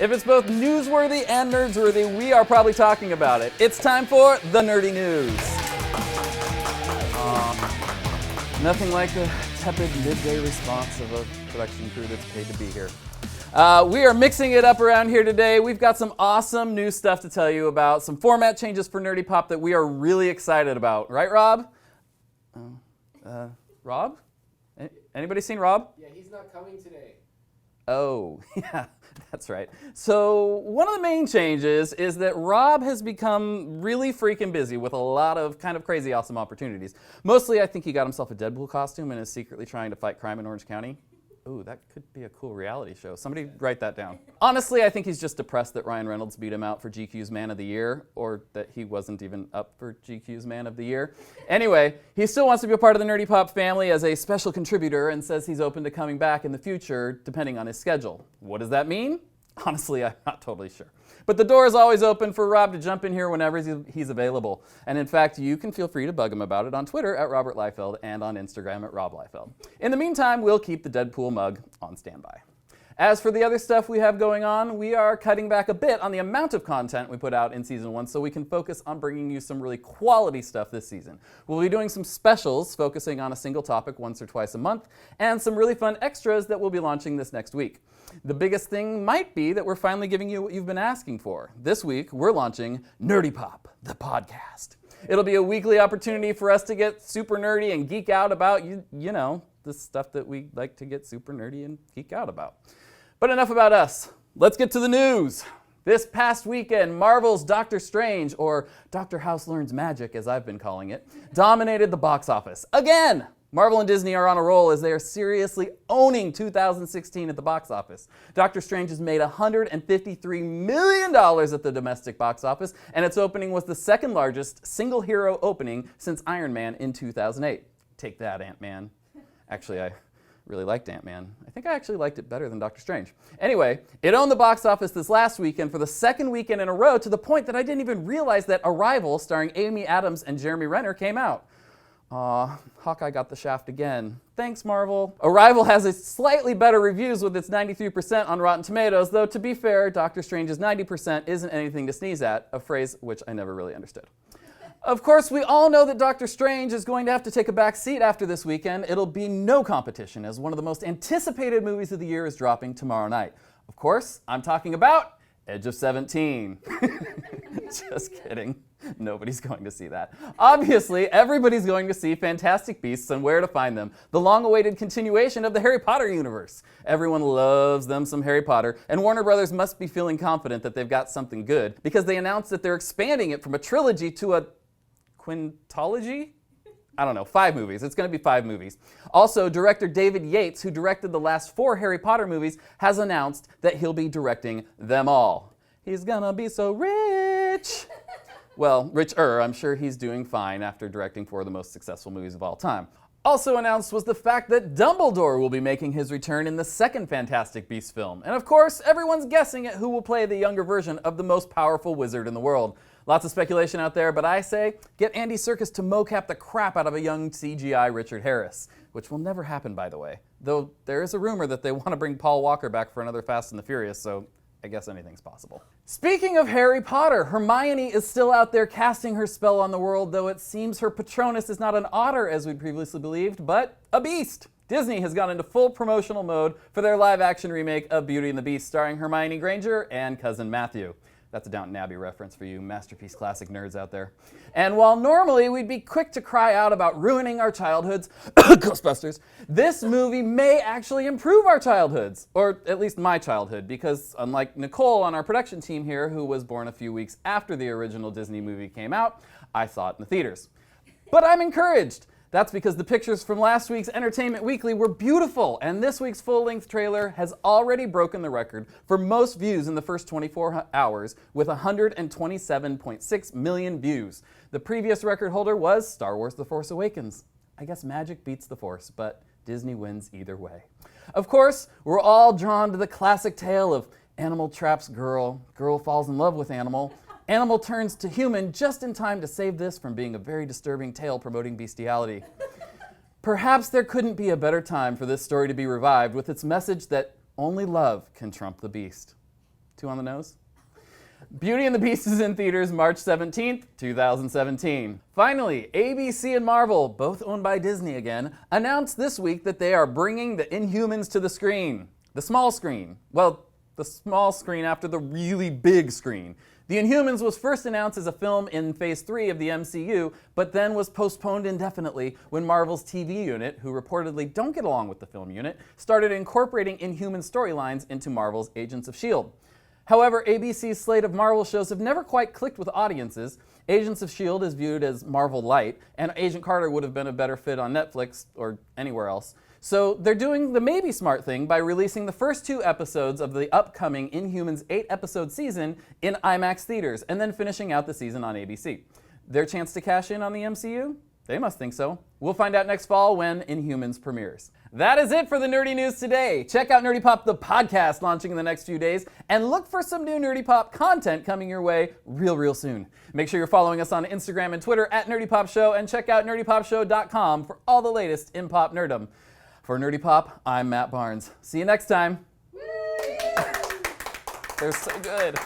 If it's both newsworthy and nerdsworthy, we are probably talking about it. It's time for the Nerdy News. Nothing like the tepid midday response of a production crew that's paid to be here. We are mixing it up around here today. We've got some awesome new stuff to tell you about, some format changes for Nerdy Pop that we are really excited about. Right, Rob? Rob? Anybody seen Rob? Yeah, he's not coming today. Oh, yeah, that's right. So one of the main changes is that Rob has become really freaking busy with a lot of kind of crazy awesome opportunities. Mostly, I think he got himself a Deadpool costume and is secretly trying to fight crime in Orange County. Ooh, that could be a cool reality show. Somebody write that down. Honestly, I think he's just depressed that Ryan Reynolds beat him out for GQ's Man of the Year, or that he wasn't even up for GQ's Man of the Year. Anyway, he still wants to be a part of the Nerdy Pop family as a special contributor and says he's open to coming back in the future, depending on his schedule. What does that mean? Honestly, I'm not totally sure. But the door is always open for Rob to jump in here whenever he's available. And in fact, you can feel free to bug him about it on Twitter at Robert Liefeld and on Instagram at Rob Liefeld. In the meantime, we'll keep the Deadpool mug on standby. As for the other stuff we have going on, we are cutting back a bit on the amount of content we put out in Season 1 so we can focus on bringing you some really quality stuff this season. We'll be doing some specials focusing on a single topic once or twice a month, and some really fun extras that we'll be launching this next week. The biggest thing might be that we're finally giving you what you've been asking for. This week, we're launching Nerdy Pop, the podcast. It'll be a weekly opportunity for us to get super nerdy and geek out about, you know, the stuff that we like to get super nerdy and geek out about. But enough about us. Let's get to the news. This past weekend, Marvel's Doctor Strange, or Dr. House Learns Magic as I've been calling it, dominated the box office. Again! Marvel and Disney are on a roll as they are seriously owning 2016 at the box office. Doctor Strange has made $153 million at the domestic box office, and its opening was the second largest single hero opening since Iron Man in 2008. Take that, Ant-Man. Actually, I really liked Ant-Man. I think I actually liked it better than Doctor Strange. Anyway, it owned the box office this last weekend for the second weekend in a row, to the point that I didn't even realize that Arrival, starring Amy Adams and Jeremy Renner, came out. Aw, Hawkeye got the shaft again. Thanks, Marvel. Arrival has a slightly better reviews with its 93% on Rotten Tomatoes, though to be fair, Doctor Strange's 90% isn't anything to sneeze at, a phrase which I never really understood. Of course, we all know that Doctor Strange is going to have to take a back seat after this weekend. It'll be no competition, as one of the most anticipated movies of the year is dropping tomorrow night. Of course, I'm talking about Edge of 17. Just kidding. Nobody's going to see that. Obviously, everybody's going to see Fantastic Beasts and Where to Find Them, the long-awaited continuation of the Harry Potter universe. Everyone loves them some Harry Potter, and Warner Brothers must be feeling confident that they've got something good, because they announced that they're expanding it from a trilogy to a quintology? I don't know, 5 movies. It's going to be 5 movies. Also, director David Yates, who directed the last 4 Harry Potter movies, has announced that he'll be directing them all. He's gonna be so rich. Well, richer. I'm sure he's doing fine after directing 4 of the most successful movies of all time. Also announced was the fact that Dumbledore will be making his return in the second Fantastic Beasts film. And of course, everyone's guessing at who will play the younger version of the most powerful wizard in the world. Lots of speculation out there, but I say, get Andy Serkis to mocap the crap out of a young CGI Richard Harris. Which will never happen, by the way. Though there is a rumor that they want to bring Paul Walker back for another Fast and the Furious, so I guess anything's possible. Speaking of Harry Potter, Hermione is still out there casting her spell on the world, though it seems her Patronus is not an otter as we'd previously believed, but a beast. Disney has gone into full promotional mode for their live-action remake of Beauty and the Beast, starring Hermione Granger and Cousin Matthew. That's a Downton Abbey reference for you Masterpiece Classic nerds out there. And while normally we'd be quick to cry out about ruining our childhoods, Ghostbusters, this movie may actually improve our childhoods, or at least my childhood, because unlike Nicole on our production team here, who was born a few weeks after the original Disney movie came out, I saw it in the theaters. But I'm encouraged. That's because the pictures from last week's Entertainment Weekly were beautiful, and this week's full-length trailer has already broken the record for most views in the first 24 hours with 127.6 million views. The previous record holder was Star Wars The Force Awakens. I guess magic beats the Force, but Disney wins either way. Of course, we're all drawn to the classic tale of animal traps girl, girl falls in love with animal, animal turns to human just in time to save this from being a very disturbing tale promoting bestiality. Perhaps there couldn't be a better time for this story to be revived with its message that only love can trump the beast. Too on the nose? Beauty and the Beast is in theaters March 17th, 2017. Finally, ABC and Marvel, both owned by Disney again, announced this week that they are bringing the Inhumans to the screen. The small screen. Well, the small screen after the really big screen. The Inhumans was first announced as a film in Phase 3 of the MCU, but then was postponed indefinitely when Marvel's TV unit, who reportedly don't get along with the film unit, started incorporating Inhuman storylines into Marvel's Agents of S.H.I.E.L.D. However, ABC's slate of Marvel shows have never quite clicked with audiences. Agents of S.H.I.E.L.D. is viewed as Marvel light, and Agent Carter would have been a better fit on Netflix or anywhere else. So they're doing the maybe smart thing by releasing the first 2 episodes of the upcoming Inhumans 8-episode season in IMAX theaters, and then finishing out the season on ABC. Their chance to cash in on the MCU? They must think so. We'll find out next fall when Inhumans premieres. That is it for the Nerdy News today. Check out Nerdy Pop the podcast launching in the next few days, and look for some new Nerdy Pop content coming your way real soon. Make sure you're following us on Instagram and Twitter at Nerdy Pop Show, and check out nerdypopshow.com for all the latest in pop nerdom. For Nerdy Pop, I'm Matt Barnes. See you next time. They're so good.